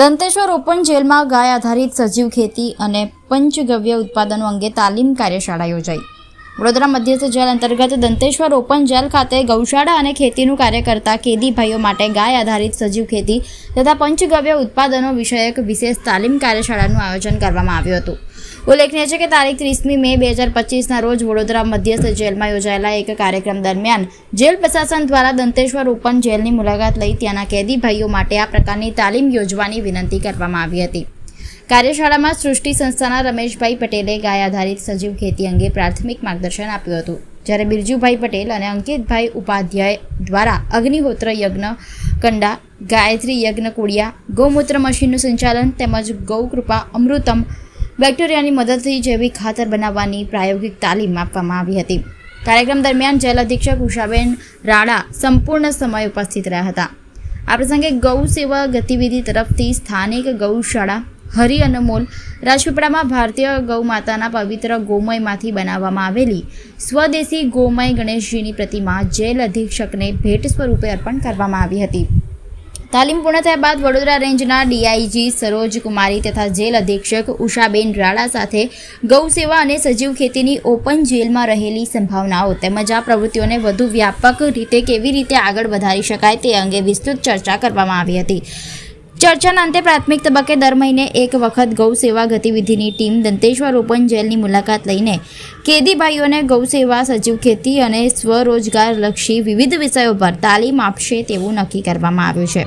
Danteshwar open જેલમાં ગાય આધારિત સજીવ ખેતી અને પંચગવ્ય ઉત્પાદનો અંગે તાલીમ કાર્યશાળા યોજાઈ। વડોદરા મધ્યસ્થ જેલ અંતર્ગત દંતેશ્વર ઓપન જેલ ખાતે ગૌશાળા અને ખેતીનું કાર્ય કરતા કેદી ભાઈઓ માટે ગાય આધારિત સજીવ ખેતી તથા પંચગવ્ય ઉત્પાદનો વિષયક વિશેષ તાલીમ કાર્યશાળાનું આયોજન કરવામાં આવ્યું હતું। ઉલ્લેખનીય છે કે તારીખ 30 મે 2025ના રોજ વડોદરા મધ્યસ્થ જેલમાં યોજાયેલા એક કાર્યક્રમ દરમિયાન જેલ પ્રશાસન દ્વારા દંતેશ્વર ઓપન જેલની મુલાકાત લઈ ત્યાંના કેદી ભાઈઓ માટે આ પ્રકારની તાલીમ યોજવાની વિનંતી કરવામાં આવી હતી। કાર્યશાળામાં સૃષ્ટિ સંસ્થાના રમેશભાઈ પટેલે ગાય આધારિત સજીવ ખેતી અંગે પ્રાથમિક માર્ગદર્શન આપ્યું હતું, જ્યારે બિરજુભાઈ પટેલ અને અંકિતભાઈ ઉપાધ્યાય દ્વારા અગ્નિહોત્ર યજ્ઞ કંડા, ગાયત્રી યજ્ઞ કુડિયા, ગૌમૂત્ર મશીનનું સંચાલન તેમજ ગૌકૃપા અમૃતમ બેક્ટેરિયાની મદદથી જૈવિક ખાતર બનાવવાની પ્રાયોગિક તાલીમ આપવામાં આવી હતી। કાર્યક્રમ દરમિયાન જેલ અધિક્ષક ઉષાબેન રાણા સંપૂર્ણ સમય ઉપસ્થિત રહ્યા હતા। આ પ્રસંગે ગૌ સેવા ગતિવિધિ તરફથી સ્થાનિક ગૌશાળા હરિ અનમોલ રાજપીપળામાં ભારતીય ગૌ માતાના પવિત્ર ગોમયમાંથી બનાવવામાં આવેલી સ્વદેશી ગોમય ગણેશજીની પ્રતિમા જેલ અધિક્ષકને ભેટ સ્વરૂપે અર્પણ કરવામાં આવી હતી। તાલીમ પૂર્ણ થયા બાદ વડોદરા રેન્જના ડીઆઈજી સરોજ કુમારી તથા જેલ અધિક્ષક ઉષાબેન રાણા સાથે ગૌ સેવા અને સજીવ ખેતીની ઓપન જેલમાં રહેલી સંભાવનાઓ તેમજ આ પ્રવૃત્તિઓને વધુ વ્યાપક રીતે કેવી રીતે આગળ વધારી શકાય તે અંગે વિસ્તૃત ચર્ચા કરવામાં આવી હતી। ચર્ચાના અંતે પ્રાથમિક તબક્કે દર મહિને એક વખત ગૌ સેવા ગતિવિધિની ટીમ દંતેશ્વર ઓપન જેલની મુલાકાત લઈને કેદી ભાઈઓને ગૌ સેવા, સજીવ ખેતી અને સ્વરોજગારલક્ષી વિવિધ વિષયો પર તાલીમ આપશે તેવું નક્કી કરવામાં આવ્યું છે।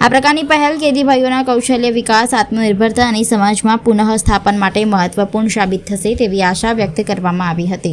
આ પ્રકારની પહેલ કેદી ભાઈઓના કૌશલ્ય વિકાસ, આત્મનિર્ભરતા અને સમાજમાં પુનઃસ્થાપન માટે મહત્વપૂર્ણ સાબિત થશે તેવી આશા વ્યક્ત કરવામાં આવી હતી।